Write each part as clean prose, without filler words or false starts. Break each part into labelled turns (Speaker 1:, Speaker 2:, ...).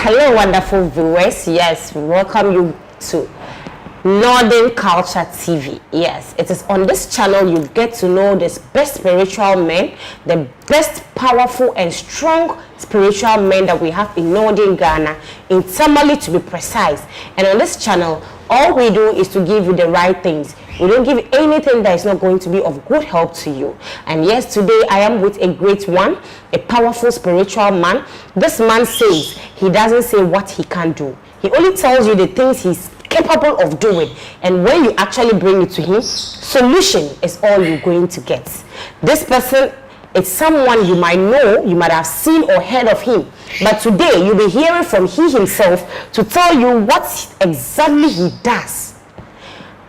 Speaker 1: Hello, wonderful viewers. Yes, we welcome you to Northern Culture TV. Yes, it is on this channel you get to know the best spiritual men, the best powerful and strong spiritual men that we have in Northern Ghana, in Tamale to be precise. And on this channel, all we do is to give you the right things. We don't give anything that is not going to be of good help to you. And yes, today I am with a great one, a powerful spiritual man. This man says he doesn't say what he can do. He only tells you the things he's capable of doing. And when you actually bring it to him, solution is all you're going to get. This person is someone you might know, you might have seen or heard of him. But today you'll be hearing from he himself to tell you what exactly he does.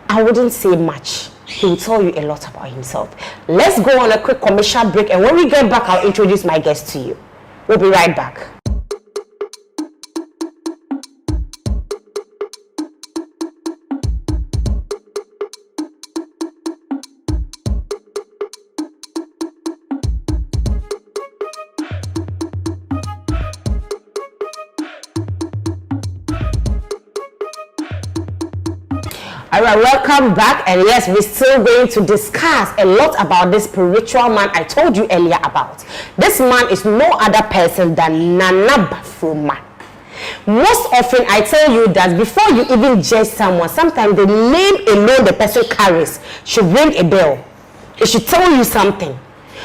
Speaker 1: I wouldn't say much. He will tell you a lot about himself. Let's go on a quick commercial break, and when we get back, I'll introduce my guest to you. We'll be right back. All right, welcome back. And yes, we're still going to discuss a lot about this spiritual man I told you earlier about. This man is no other person than Nana Bafuruma. Most often I tell you that before you even judge someone, sometimes the name alone the person carries should ring a bell. It should tell you something.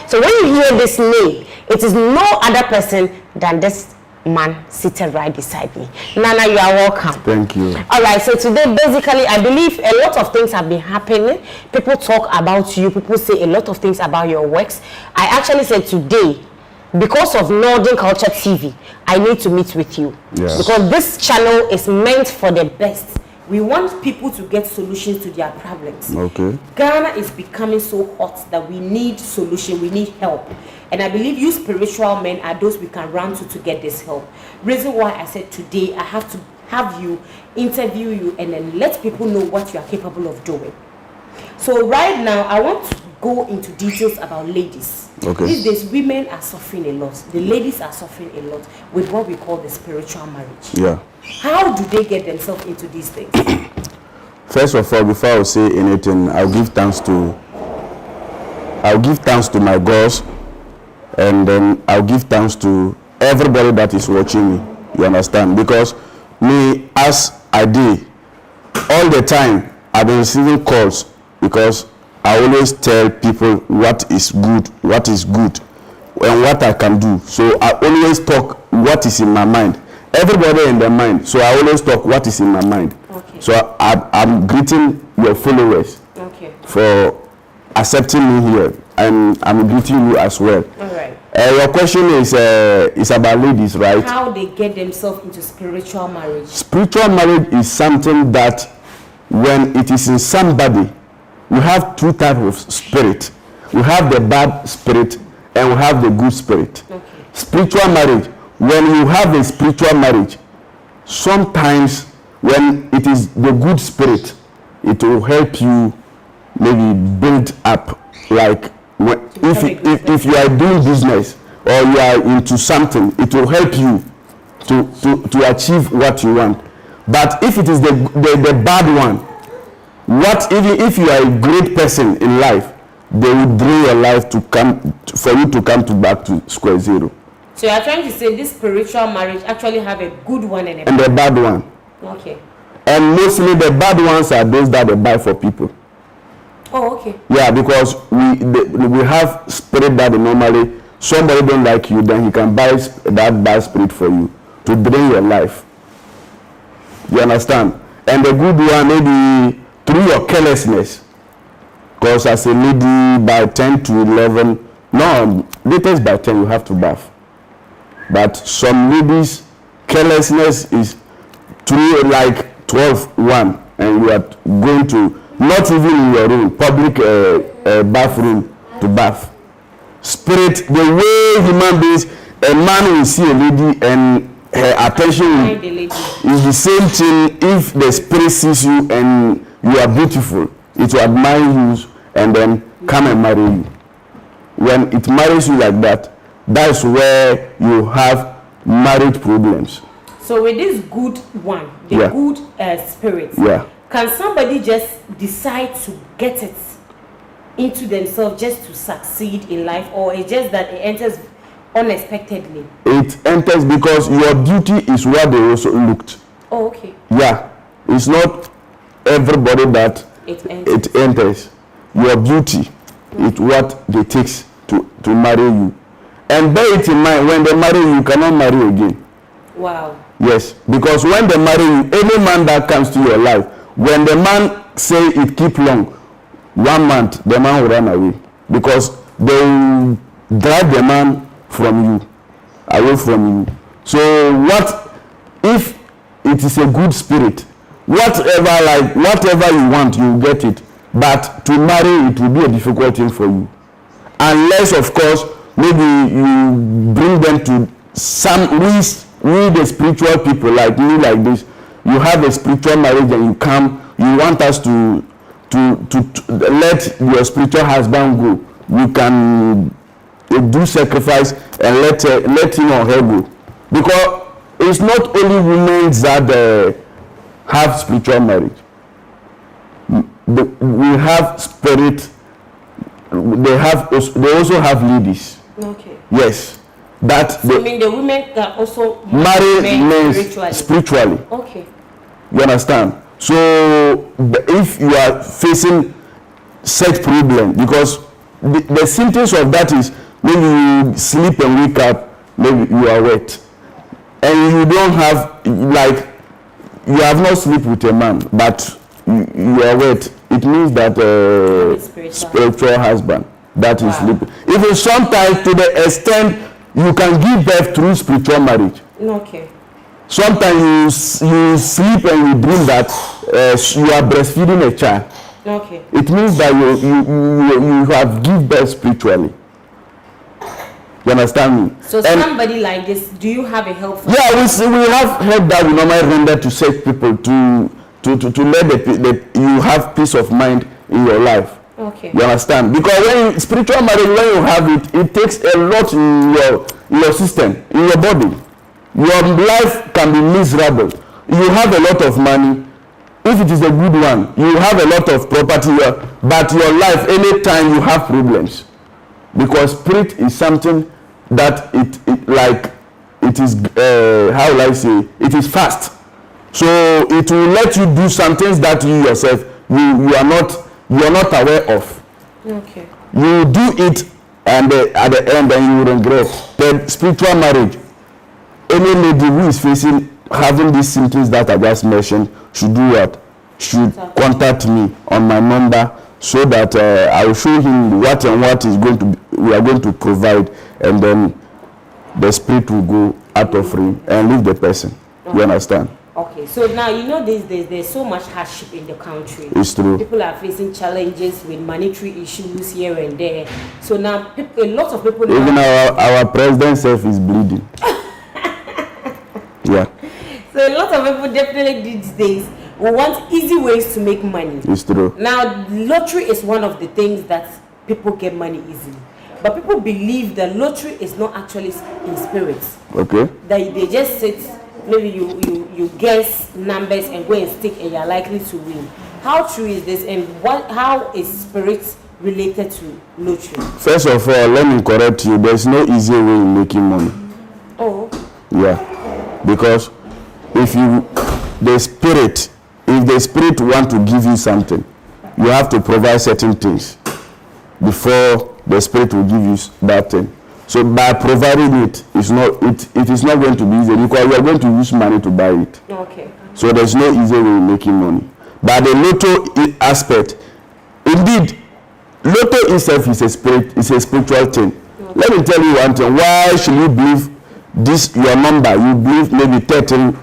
Speaker 1: So when you hear this name, it is no other person than this man seated right beside me. Nana, you are welcome.
Speaker 2: Thank you.
Speaker 1: All right, so today basically I believe a lot of things have been happening. People talk about you, people say a lot of things about your works. I actually said today, because of Northern Culture TV, I need to meet with you.
Speaker 2: Yes.
Speaker 1: Because this channel is meant for the best. We want people to get solutions to their problems.
Speaker 2: Okay.
Speaker 1: Ghana is becoming so hot that we need solution, we need help. And I believe you spiritual men are those we can run to get this help. Reason why I said today I have to have you, interview you, and then let people know what you are capable of doing. So right now, I want to go into details about ladies.
Speaker 2: Okay.
Speaker 1: These days, women are suffering a lot. The ladies are suffering a lot with what we call the spiritual marriage.
Speaker 2: Yeah.
Speaker 1: How do they get themselves into these things?
Speaker 2: First of all, before I say anything, I'll give thanks to my gods, and then I'll give thanks to everybody that is watching me. You understand? Because me, as I did, all the time I've been receiving calls, because I always tell people what is good, and what I can do. So I always talk what is in my mind. Everybody in their mind. So I always talk what is in my mind.
Speaker 1: Okay.
Speaker 2: So I'm greeting your followers,
Speaker 1: Okay.
Speaker 2: for accepting me here, and I'm greeting you as well.
Speaker 1: All right.
Speaker 2: Your question is about ladies, right?
Speaker 1: How they get themselves into spiritual marriage?
Speaker 2: Spiritual marriage is something that when it is in somebody, we have two types of spirit. We have the bad spirit and we have the good spirit.
Speaker 1: Okay.
Speaker 2: Spiritual marriage, when you have a spiritual marriage, sometimes when it is the good spirit, it will help you maybe build up, like if you are doing business or you are into something, it will help you to achieve what you want. But if it is the bad one, what even if you are a great person in life, they will drain your life for you to come back to square zero.
Speaker 1: So you are trying to say this spiritual marriage actually have a good one and
Speaker 2: the bad one.
Speaker 1: Okay.
Speaker 2: And mostly the bad ones are those that they buy for people.
Speaker 1: Oh, okay.
Speaker 2: Yeah, because we have spirit that normally somebody don't like you, then he can buy that bad spirit for you to drain your life. You understand? And the good one maybe through your carelessness. Because as a lady by 10 to 11, no, latest by 10 you have to bath. But some ladies, carelessness is through like 12-1, and you are going to, not even in your room, public bathroom to bath. Spirit, the way human beings, a man will see a lady and her attention is the same thing. If the spirit sees you and you are beautiful, it will admire you and then come and marry you. When it marries you like that, that's where you have marriage problems.
Speaker 1: So with this good one, the good spirit, can somebody just decide to get it into themselves just to succeed in life, or it's just that it enters unexpectedly?
Speaker 2: It enters because your duty is what they also looked.
Speaker 1: Oh, okay.
Speaker 2: Yeah, it's not everybody that it enters. Your duty is what they takes to marry you. And bear it in mind, when they marry you, you cannot marry again.
Speaker 1: Wow.
Speaker 2: Yes, because when they marry you, any man that comes to your life, when the man say it keep long, 1 month, the man will run away. Because they will drive the man from you, away from you. So what if it is a good spirit? Whatever you want, you get it. But to marry, it will be a difficult thing for you. Unless, of course, maybe you bring them to some we the spiritual people like me, like this. You have a spiritual marriage and you come, you want us to let your spiritual husband go. You can do sacrifice and let him or her go. Because it's not only women that have spiritual marriage. We have spirit. They also have ladies.
Speaker 1: Okay.
Speaker 2: Yes. That
Speaker 1: so I mean the women can also
Speaker 2: marry men spiritually.
Speaker 1: Okay.
Speaker 2: You understand? So if you are facing such problem, because the symptoms of that is maybe you sleep and wake up, maybe you are wet, and you don't have, like, you have not sleep with a man, but you are wet. It means that spiritual husband that is sleeping. Even sometimes to the extent you can give birth through spiritual marriage.
Speaker 1: Okay.
Speaker 2: Sometimes you sleep and you dream that you are breastfeeding a child.
Speaker 1: Okay.
Speaker 2: It means that you have give birth spiritually. You understand me?
Speaker 1: So somebody like this, do you have a help for?
Speaker 2: Yeah, we have help that we normally render to such people to let you have peace of mind in your life.
Speaker 1: Okay.
Speaker 2: You understand? Because when spiritual marriage, when you have it, it takes a lot in your system, in your body. Your life can be miserable. You have a lot of money. If it is a good one, you have a lot of property, but your life, anytime you have problems. Because spirit is something that it is how will I say, it is fast. So it will let you do some things that you yourself you are not aware of.
Speaker 1: Okay.
Speaker 2: You do it, and at the end, then you will regret. The spiritual marriage, any lady who is having these symptoms that I just mentioned should do what? Should contact me on my number, so that I will show him what we are going to provide, and then the spirit will go out of him and leave the person. Okay. You understand?
Speaker 1: Okay, so now you know these days there's so much hardship in the country.
Speaker 2: It's true.
Speaker 1: People are facing challenges with monetary issues here and there. So now a lot of people
Speaker 2: even now, our president self is bleeding. Yeah.
Speaker 1: So a lot of people definitely these days will want easy ways to make money.
Speaker 2: It's true.
Speaker 1: Now lottery is one of the things that people get money easily. But people believe that lottery is not actually in spirits.
Speaker 2: Okay.
Speaker 1: That they just sit, maybe you guess numbers and go and stick and you're likely to win. How true is this, and how is spirits related to lottery?
Speaker 2: First of all, let me correct you. There's no easy way in making money.
Speaker 1: Oh.
Speaker 2: Yeah. Because if the spirit want to give you something, you have to provide certain things before the spirit will give you that thing. So by providing it is not going to be easy, because you are going to use money to buy it.
Speaker 1: Okay.
Speaker 2: So there's no easy way in making money. But the lotto aspect, indeed, lotto itself is a spiritual thing. Okay. Let me tell you one thing. Why should you believe this your number? You believe maybe 13,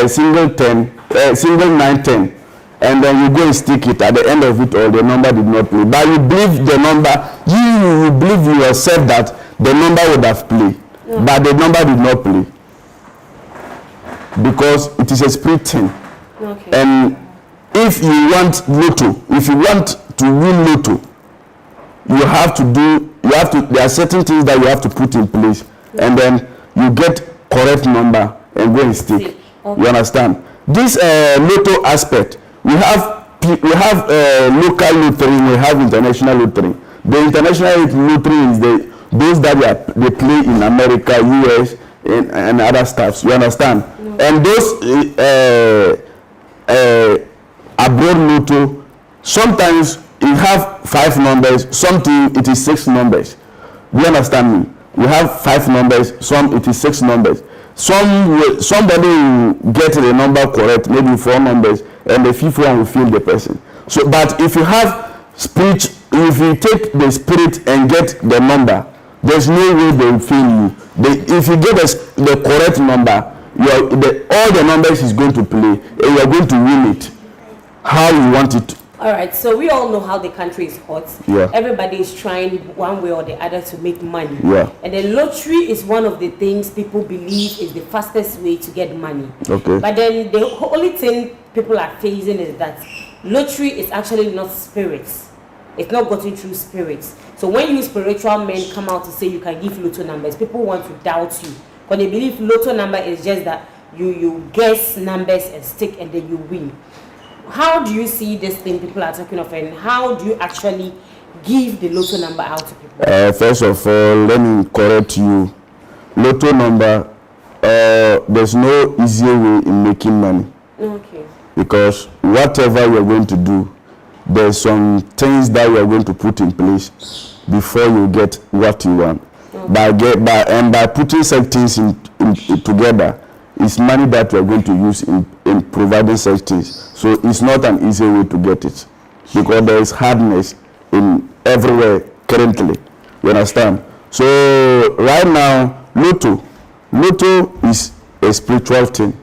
Speaker 2: single 10, single 9, 10. And then you go and stick it. At the end of it all, the number did not play. But you believe the number, you believe yourself that the number would have played. Yeah. But the number did not play. Because it is a spirit thing.
Speaker 1: Okay.
Speaker 2: And if you want lotto, if you want to win lotto, there are certain things that you have to put in place. Yeah. And then you get correct number and go and stick.
Speaker 1: Okay.
Speaker 2: You understand? This lotto aspect, we have local lottery, we have international lottery. The international lottery is those that they play in America, US, and other stuffs. You understand? No. And those abroad lotto, sometimes you have 5 numbers, sometimes it is 6 numbers. Do you understand me? We have 5 numbers, some it is 6 numbers. Somebody will get the number correct, maybe 4 numbers, and the 5th one will fill the person. So, but if you have spirit, if you take the spirit and get the number, there's no way they will fill you. If you get the correct number, all the numbers is going to play, and you are going to win it how you want it.
Speaker 1: All right, so we all know how the country is hot.
Speaker 2: Yeah.
Speaker 1: Everybody is trying one way or the other to make money.
Speaker 2: Yeah.
Speaker 1: And the lottery is one of the things people believe is the fastest way to get money.
Speaker 2: Okay.
Speaker 1: But then the only thing people are facing is that lottery is actually not spirits. It's not gotten through spirits. So when you spiritual men come out to say you can give lotto numbers, people want to doubt you. Because they believe lotto number is just that you guess numbers and stick and then you win. How do you see this thing people are talking of, and how do you actually give the lotto number out to people?
Speaker 2: First of all, let me correct you. Lotto number, there's no easier way in making money.
Speaker 1: Okay.
Speaker 2: Because whatever you're going to do, there's some things that you're going to put in place before you get what you want. Okay. By putting such things in together, it's money that you're going to use in providing such things. So it's not an easy way to get it, because there is hardness in everywhere currently. You understand? So right now, lotto is a spiritual thing.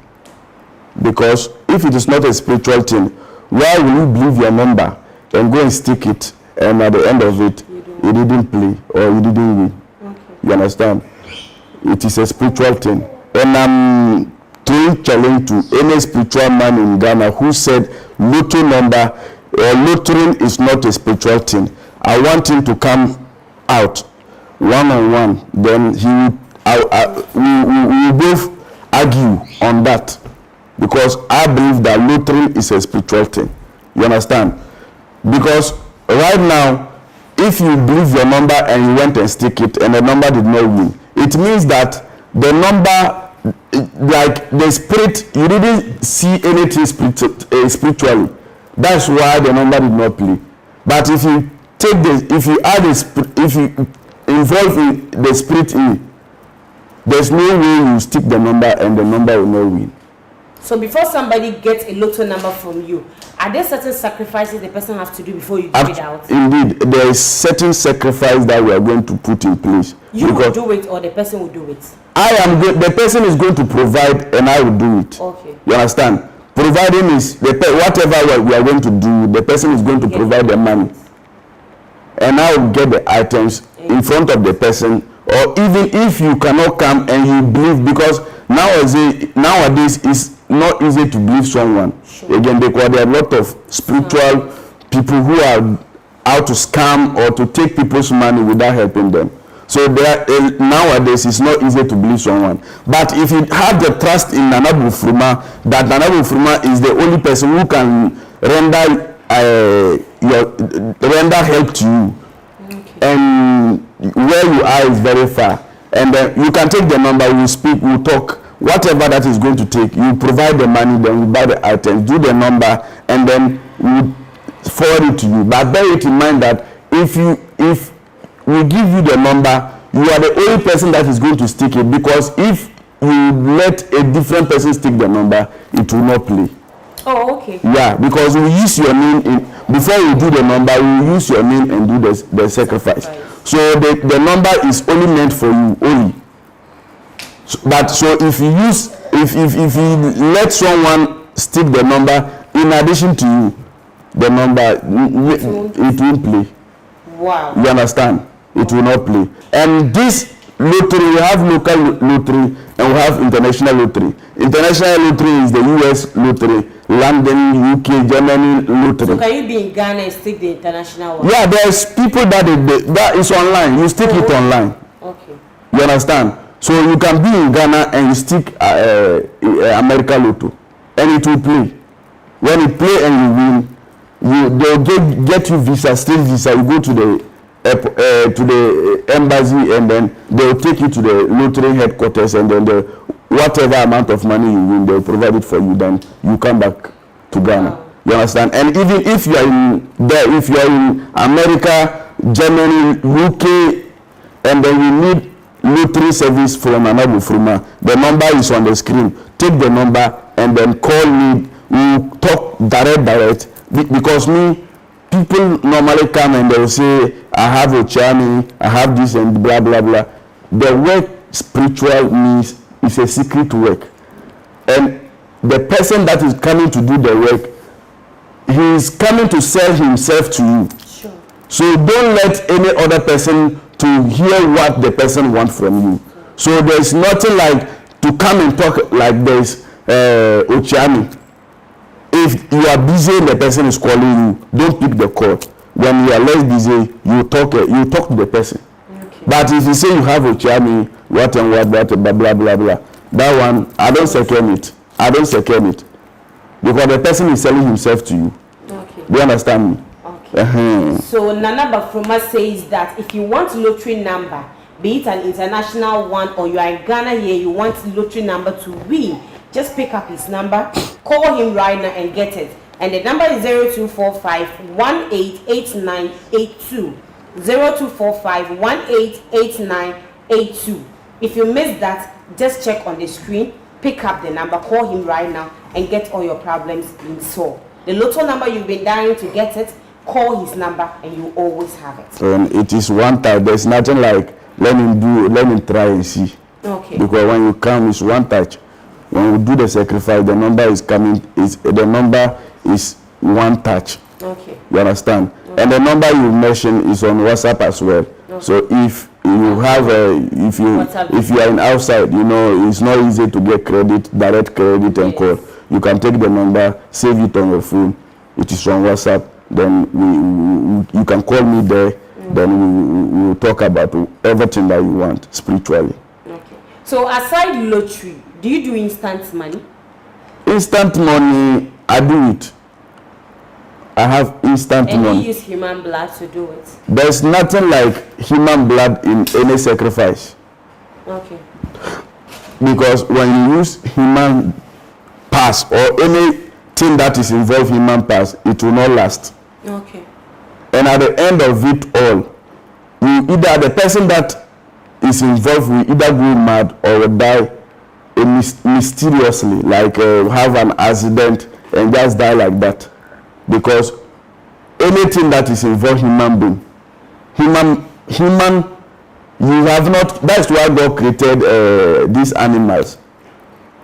Speaker 2: Because if it is not a spiritual thing, why will you believe your number and go and stick it, and at the end of it, you didn't play or you didn't win? Okay. You understand? It is a spiritual thing. And I'm throwing challenge to any spiritual man in Ghana who said lotto number or lottering is not a spiritual thing. I want him to come out one-on-one. Then we will both argue on that, because I believe that lottering is a spiritual thing. You understand? Because right now, if you believe your number and you went and stick it and the number did not win, it means that the number, like the spirit, you didn't see anything spiritually. That's why the number did not play. But if you take this, if you involve the spirit in, there's no way you stick the number and the number will not win.
Speaker 1: So before somebody gets a lotto number from you, are there certain sacrifices the person has to do before you give it out?
Speaker 2: Indeed, there is certain sacrifice that we are going to put in place.
Speaker 1: You will do it, or the person will do it?
Speaker 2: The person is going to provide and I will do it.
Speaker 1: Okay.
Speaker 2: You understand? Providing is whatever we are going to do, the person is going to provide the money. And I will get the items in front of the person, or even if you cannot come and you believe, because nowadays it's not easy to believe someone. Sure. Again, there are a lot of spiritual people who are out to scam or to take people's money without helping them. So nowadays it's not easy to believe someone. But if you have the trust in Nana Bafuruma, that Nana Bafuruma is the only person who can render help to you, okay, and where you are is very far, and you can take the number, we speak, we talk, whatever that is going to take, you provide the money, then we buy the items, do the number, and then we forward it to you. But bear it in mind that if we give you the number, you are the only person that is going to stick it, because if you let a different person stick the number, it will not play.
Speaker 1: Oh, okay.
Speaker 2: Yeah, because we use your name before we do the number, we use your name and do the sacrifice. So the number is only meant for you only. So if you let someone stick the number in addition to you, the number it won't play.
Speaker 1: Wow.
Speaker 2: You understand? It will not play. And this lottery, we have local lottery and we have international lottery. International lottery is the US lottery, London, UK, Germany lottery.
Speaker 1: So can you be in Ghana and stick the international one?
Speaker 2: Yeah, there's people that is online. You stick it online.
Speaker 1: Okay.
Speaker 2: You understand? So you can be in Ghana and you stick America Lotto, and it will play. When you play and you win, they'll get you visa, state visa. You go to the embassy, and then they'll take you to the lottery headquarters, and then whatever amount of money you win, they'll provide it for you. Then you come back to Ghana. You understand? And even if you are if you are in America, Germany, UK, and then you need lottery service from Nana Bafuruma, the number is on the screen. Take the number and then call me. We talk direct, because people normally come and they'll say, I have a charming, I have this and blah blah blah. The work spiritual means is a secret work, and the person that is coming to do the work, he is coming to sell himself to you. Sure. So don't let any other person to hear what the person wants from you. So there's nothing like to come and talk like this Ochiami. If you are busy and the person is calling you, don't pick the call. When you are less busy, you talk to the person. Okay. But if you say you have Ochiami, what blah blah blah blah, that one I don't second it. Because the person is selling himself to you. Okay. Do you understand me? Okay.
Speaker 1: So Nana Bafuruma says that if you want lottery number, be it an international one or you are in Ghana here, you want lottery number to win, just pick up his number, call him right now and get it. And the number is 0245-188982. 0245-188982. If you miss that, just check on the screen, pick up the number, call him right now and get all your problems in solved. The lotto number you've been dying to get it, call his number and you always have it.
Speaker 2: It is one touch. There's nothing like let him try and see. Okay. Because when you come, it's one touch. When we do the sacrifice, the number is coming. The number is one touch. Okay. You understand? Okay. And the number you mentioned is on WhatsApp as well. Okay. So if you have if you are in outside, it's not easy to get direct credit and call. You can take the number, save it on your phone. It is on WhatsApp. Then you can call me there. Then we will talk about everything that you want spiritually.
Speaker 1: Okay. So aside lottery, do you do instant money?
Speaker 2: Instant money, I do it. I have instant money.
Speaker 1: And you use human blood to do it?
Speaker 2: There's nothing like human blood in any sacrifice.
Speaker 1: Okay.
Speaker 2: Because when you use human pass or anything that is involved human pass, it will not last. Okay. And at the end of it all, the person that is involved will either go mad or will die mysteriously, like have an accident and just die like that. Because anything that is involved human, you have not. That's why God created these animals.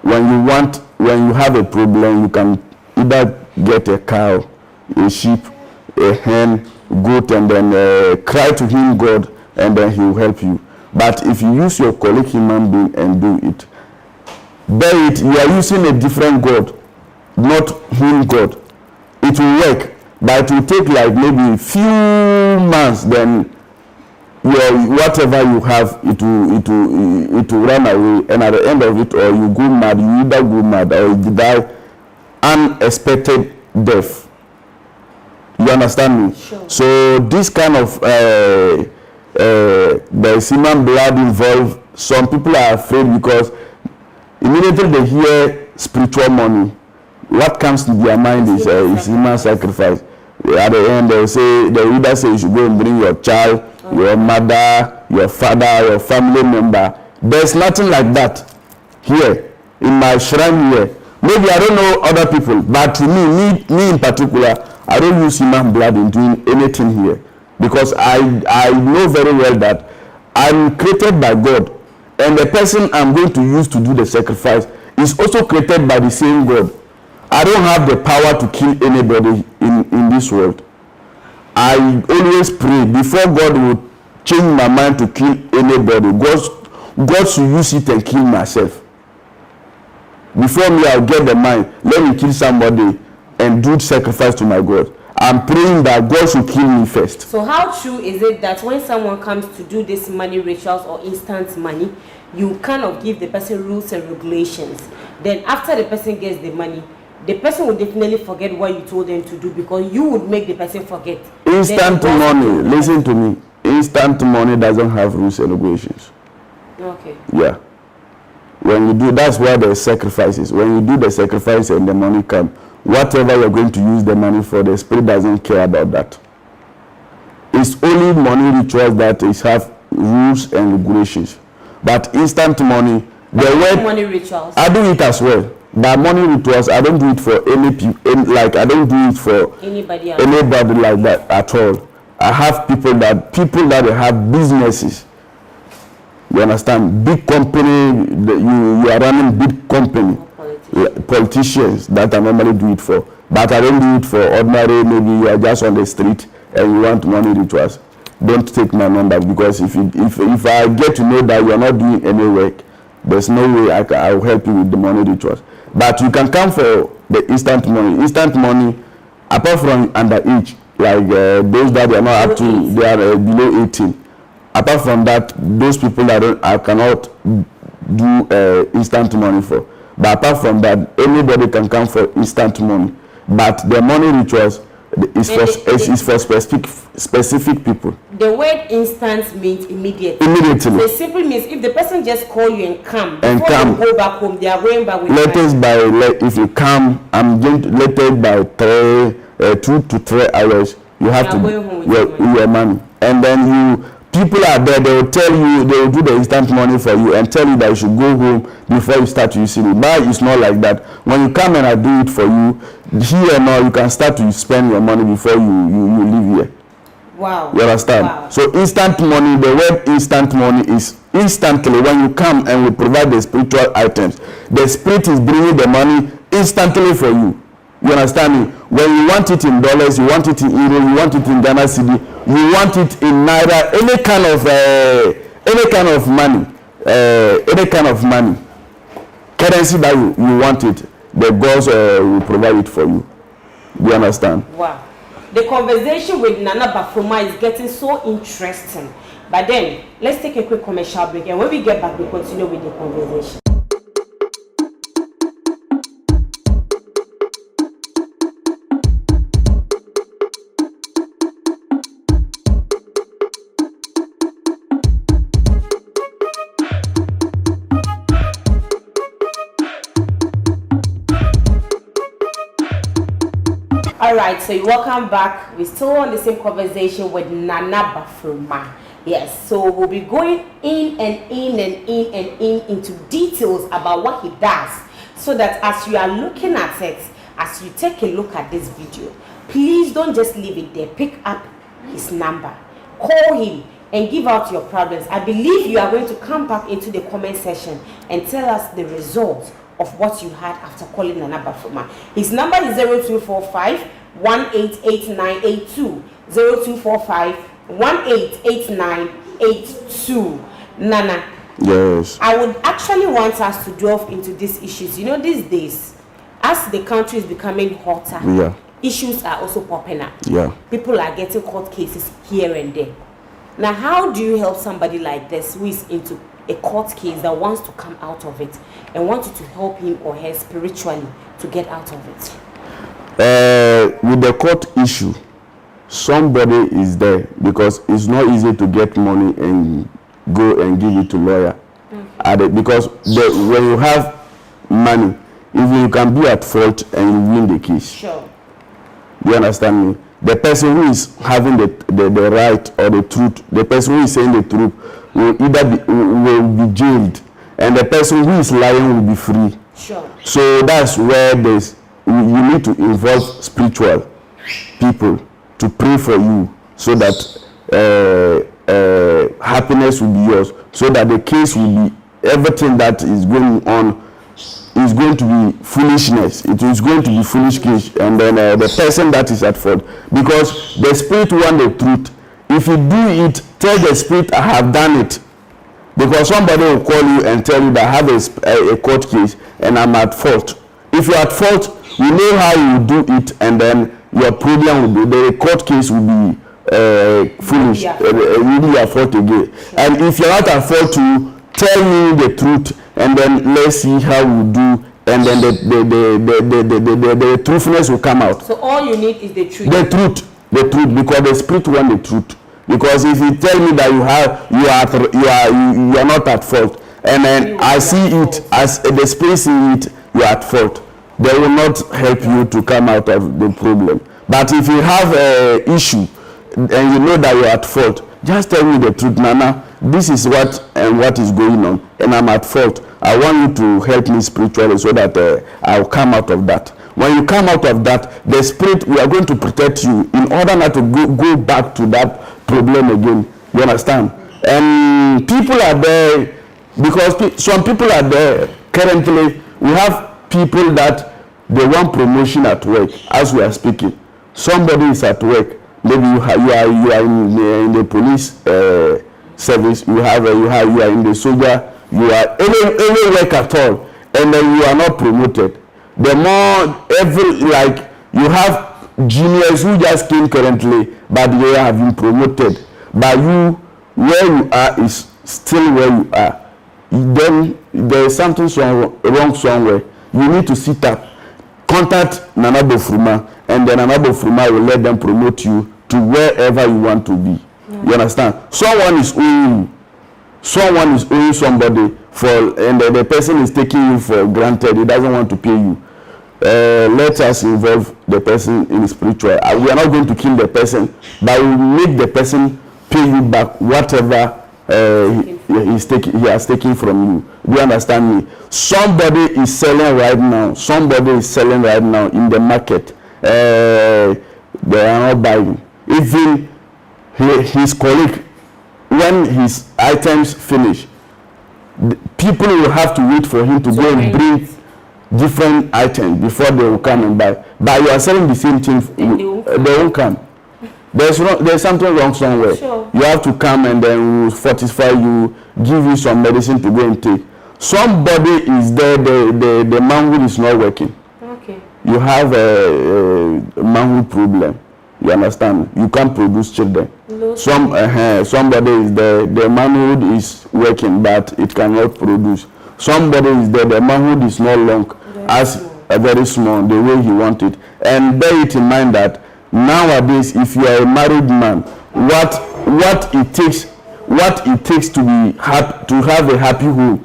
Speaker 2: When you have a problem, you can either get a cow, a sheep, a hen, goat, and then cry to him, God, and then he will help you. But if you use your colleague human being and do it, bear it, you are using a different God, not him God. It will work, but it will take like maybe few months. Then whatever you have, it will run away, and at the end of it, or you go mad. You either go mad or you die unexpected death. You understand me? Sure. So this kind of there's human blood involved. Some people are afraid because immediately they hear spiritual money, what comes to their mind is human sacrifice. At the end, they either say you should go and bring your child, your mother, your father, your family member. There's nothing like that here in my shrine here. Maybe I don't know other people, but to me in particular, I don't use human blood in doing anything here, because I know very well that I'm created by God, and the person I'm going to use to do the sacrifice is also created by the same God. I don't have the power to kill anybody in this world. I always pray before God will change my mind to kill anybody. God should use it and kill myself. Before me, I'll get the mind, let me kill somebody and do sacrifice to my God. I'm praying that God should kill me first.
Speaker 1: So how true is it that when someone comes to do this money rituals or instant money, you kind of give the person rules and regulations. Then after the person gets the money, the person will definitely forget what you told them to do because you would make the person forget.
Speaker 2: Instant money, listen to me. Instant money doesn't have rules and regulations.
Speaker 1: Okay.
Speaker 2: Yeah. When you do, that's where the sacrifices. When you do the sacrifice and the money comes, whatever you're going to use the money for, the spirit doesn't care about that. It's only money rituals that is have rules and regulations. But instant money, the word
Speaker 1: money rituals,
Speaker 2: I do it as well. But money rituals, I don't do it for any people. Like I don't do it for
Speaker 1: anybody
Speaker 2: like that at all. I have people that have businesses. You understand? Big company. You are running big company. Politicians that I normally do it for. But I don't do it for ordinary. Maybe you are just on the street and you want money rituals. Don't take my number because if I get to know that you are not doing any work, there's no way I will help you with the money rituals. But you can come for the instant money. Instant money, apart from underage, like those that are not up to, they are below 18. Apart from that, those people that I cannot do instant money for. But apart from that, anybody can come for instant money. But the money rituals is for specific people.
Speaker 1: The word instant means immediate.
Speaker 2: Immediately.
Speaker 1: So it simply means if the person just call you and come, before you go back home, they are going back with
Speaker 2: if you come, I'm going to letters by 2 to 3 hours. You have to your money. And then people are there, they will tell you, they will do the instant money for you and tell you that you should go home before you start using it. But it's not like that. When you come and I do it for you, here now you can start to spend your money before you leave here.
Speaker 1: Wow.
Speaker 2: You understand?
Speaker 1: Wow.
Speaker 2: So instant money, the word instant money is instantly when you come and we provide the spiritual items. The spirit is bringing the money instantly for you. You understand me? When you want it in dollars, you want it in euro, you want it in Ghana cedi, you want it in naira, any kind of money, currency that you want it, the gods will provide it for you. Do you understand?
Speaker 1: Wow. The conversation with Nana Bafuruma is getting so interesting. But then, let's take a quick commercial break, and when we get back, we continue with the conversation. Alright, so welcome back. We're still on the same conversation with Nana Bafuruma. Yes, so we'll be going in into details about what he does, so that as you are looking at it, as you take a look at this video, please don't just leave it there. Pick up his number, call him, and give out your problems. I believe you are going to come back into the comment section and tell us the results of what you had after calling Nana Bafuruma. His number is 0245 188982. 0245 188982. Nana.
Speaker 2: Yes.
Speaker 1: I would actually want us to delve into these issues. You know, these days, as the country is becoming hotter, issues are also popping up.
Speaker 2: Yeah.
Speaker 1: People are getting court cases here and there. Now, how do you help somebody like this who is into a court case that wants to come out of it and want you to help him or her spiritually to get out of it?
Speaker 2: With the court issue, somebody is there because it's not easy to get money and go and give it to lawyer. Because when you have money, even you can be at fault and you win the case.
Speaker 1: Sure.
Speaker 2: Do you understand me? The person who is having the right or the truth, the person who is saying the truth will will be jailed, and the person who is lying will be free.
Speaker 1: Sure.
Speaker 2: So that's where you need to involve spiritual people to pray for you, so that happiness will be yours, so that the case will be, everything that is going on is going to be foolishness. It is going to be foolish case, and then the person that is at fault, because the spirit want the truth. If you do it, tell the spirit, I have done it. Because somebody will call you and tell you that I have a court case and I'm at fault. If you're at fault, we know how you do it, and then your problem will be, the court case will be foolish. You will be at fault again. And if you're not at fault too, tell me the truth, and then let's see how we do, and then the truthfulness will come out.
Speaker 1: So all you need is the truth.
Speaker 2: The truth, because the spirit wants the truth. Because if you tell me that you are not at fault, and then I see it as the spirit see it, you are at fault, they will not help you to come out of the problem. But if you have an issue and you know that you are at fault, just tell me the truth, Nana. This is what is going on, and I'm at fault. I want you to help me spiritually so that I'll come out of that. When you come out of that, the spirit, we are going to protect you in order not to go back to that problem again. You understand? And people are there because some people are there. Currently, we have people that they want promotion at work as we are speaking. Somebody is at work. Maybe you are in the police service. You are in the soldier. You are any work at all, and then you are not promoted. The more you have juniors who just came currently, but they have been promoted. But you, where you are is still where you are. Then there is something wrong somewhere. You need to sit up, contact Nana Bafuruma, and then Nana Bafuruma will let them promote you to wherever you want to be. You understand? Someone is owing you. Someone is owing somebody and the person is taking you for granted. He doesn't want to pay you. Let us involve the person in spiritual. We are not going to kill the person, but we will make the person pay you back whatever he has taken from you. Do you understand me? Somebody is selling right now. Somebody is selling right now in the market. They are not buying. Even his colleague, when his items finish, people will have to wait for him to go and bring different items before they will come and buy. But you are selling the same thing, they won't come. There's something wrong somewhere.
Speaker 1: Sure.
Speaker 2: You have to come, and then we will fortify you, give you some medicine to go and take. Somebody is there, the manhood is not working.
Speaker 1: Okay.
Speaker 2: You have a manhood problem. You understand? You can't produce children. Somebody is there, the manhood is working, but it cannot produce. Somebody is there, the manhood is not long, very small, the way he wanted. And bear it in mind that nowadays, if you are a married man, what it takes to be happy, to have a happy home,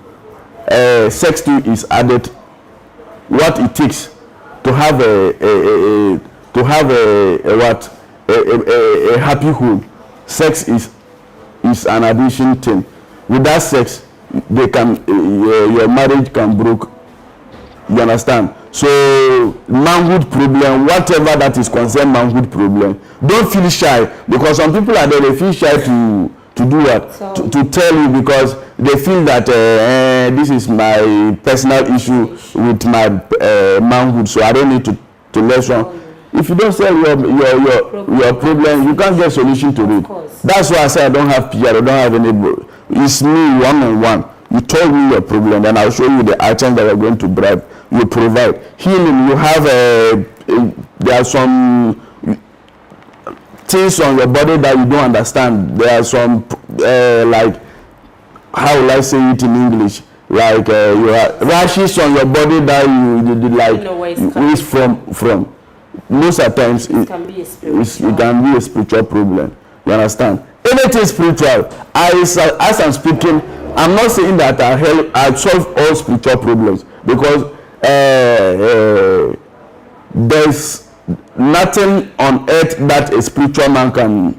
Speaker 2: sex too is added. What it takes to have a happy home, sex is an addition thing. Without sex, your marriage can broke. You understand? So manhood problem, whatever that is concerned manhood problem, don't feel shy, because some people are there, they feel shy to do what? To tell you, because they feel that this is my personal issue with my manhood, so I don't need to let some. If you don't sell your problem, you can't get solution to it. That's why I say I don't have PR, I don't have any. It's me one-on-one. You told me your problem, then I'll show you the items that we're going to bribe. You provide healing. You have there are some things on your body that you don't understand. There are some like, how will I say it in English? Like you have rashes on your body that you like. Where it's from. Most of the times it can be a spiritual problem. You understand? Anything spiritual. As I'm speaking, I'm not saying that I solve all spiritual problems, because there's nothing on earth that a spiritual man can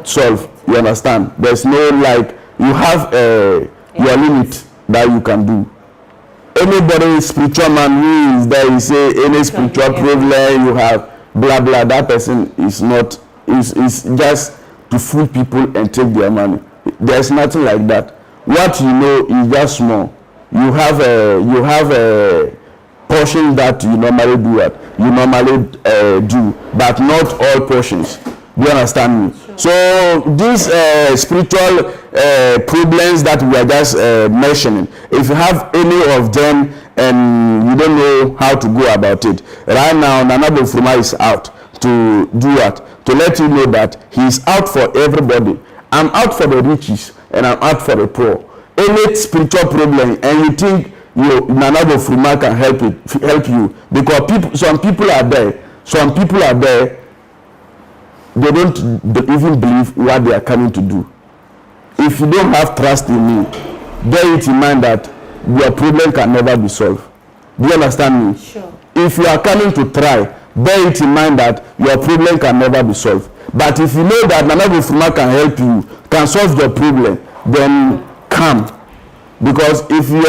Speaker 2: solve. You understand? There's no, like, you have your limit that you can do. Anybody spiritual man who is there, you say any spiritual problem you have, blah blah, that person is not, is just to fool people and take their money. There's nothing like that. What you know is just small. You have a portion that you normally do what you normally do, but not all portions. Do you understand me? Sure. So these spiritual problems that we are just mentioning, if you have any of them and you don't know how to go about it, right now Nana Bafuruma is out to do what? To let you know that he is out for everybody. I'm out for the riches and I'm out for the poor. any spiritual problem and you think Nana Bafuruma can help you, because some people are there, they don't even believe what they are coming to do. If you don't have trust in me, bear it in mind that your problem can never be solved. Do you understand me?
Speaker 1: Sure.
Speaker 2: If you are coming to try, bear it in mind that your problem can never be solved. But if you know that Nana Bafuruma can help you, can solve your problem, then come. Because if you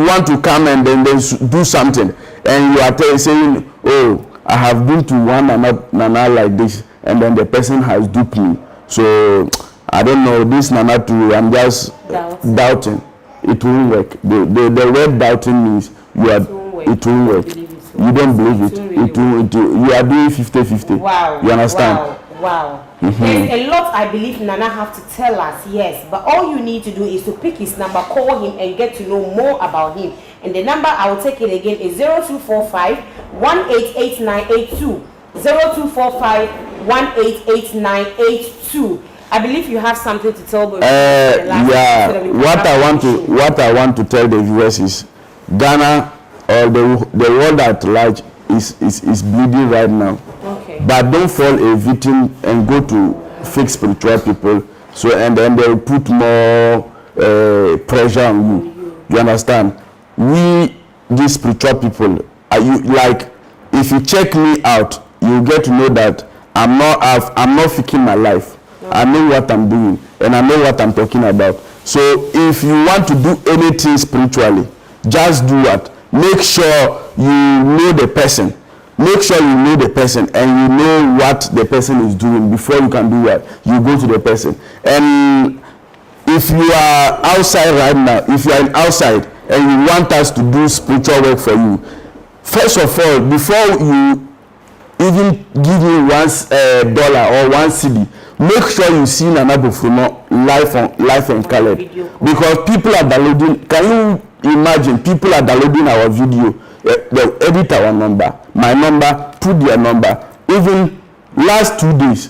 Speaker 2: want to come and then do something, and you are saying, oh, I have been to one Nana like this, and then the person has duped me. So I don't know, this Nana too, I'm just doubting. It won't work. The word doubting means it won't work. You don't believe it. You are doing 50-50.
Speaker 1: Wow.
Speaker 2: You understand?
Speaker 1: Wow. There's a lot I believe Nana have to tell us, yes. But all you need to do is to pick his number, call him, and get to know more about him. And the number, I will take it again, is 0245 188982. 0245 188982. I believe you have something to tell me.
Speaker 2: What I want to tell the viewers is Ghana or the world at large is bleeding right now.
Speaker 1: Okay.
Speaker 2: But don't fall a victim and go to fake spiritual people. So and then they'll put more pressure on you. You understand? We, these spiritual people, if you check me out, you get to know that I'm not faking my life. I know what I'm doing and I know what I'm talking about. So if you want to do anything spiritually, just do what? Make sure you know the person. Make sure you know the person and you know what the person is doing before you can do what? You go to the person. And if you are outside right now, if you are outside and you want us to do spiritual work for you, first of all, before you even give me $1 or $1, make sure you see Nana Bafuruma live and colored, because people are downloading. Can you imagine? People are downloading our video. They edit our number, my number, put their number. Even last 2 days,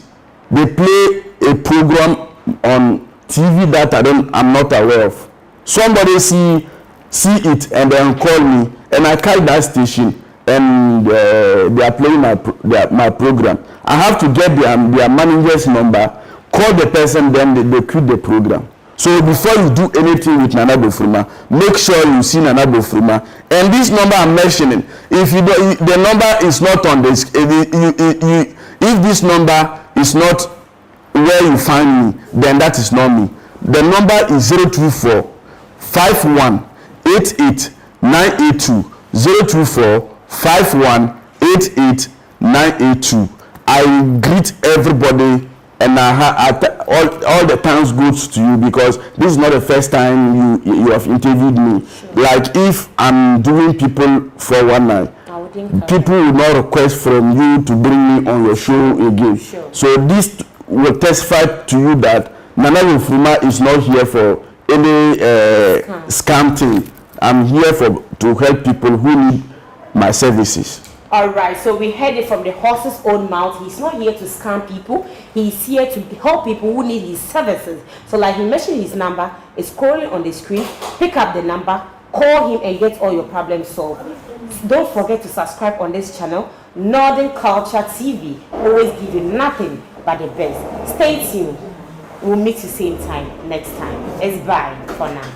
Speaker 2: they play a program on TV that I'm not aware of. Somebody see it and then call me, and I call that station, and they are playing my program. I have to get their manager's number, call the person, then they quit the program. So before you do anything with Nana Bafuruma, make sure you see Nana Bafuruma. And this number I'm mentioning, if the number is not on this, if this number is not where you find me, then that is not me. The number is 024 51 88 982. 024 51 88 982. I greet everybody, and all the thanks goes to you, because this is not the first time you have interviewed me. Sure. Like if I'm doing people for one night, people will not request from you to bring me on your show again. Sure. So this will testify to you that Nana Bafuruma is not here for any scam thing. I'm here to help people who need my services.
Speaker 1: All right, so we heard it from the horse's own mouth. He's not here to scam people. He's here to help people who need his services. So like he mentioned, his number is scrolling on the screen. Pick up the number, call him, and get all your problems solved. Don't forget to subscribe on this channel, Northern Culture TV. Always give you nothing but the best. Stay tuned. We'll meet you same time next time. It's bye for now.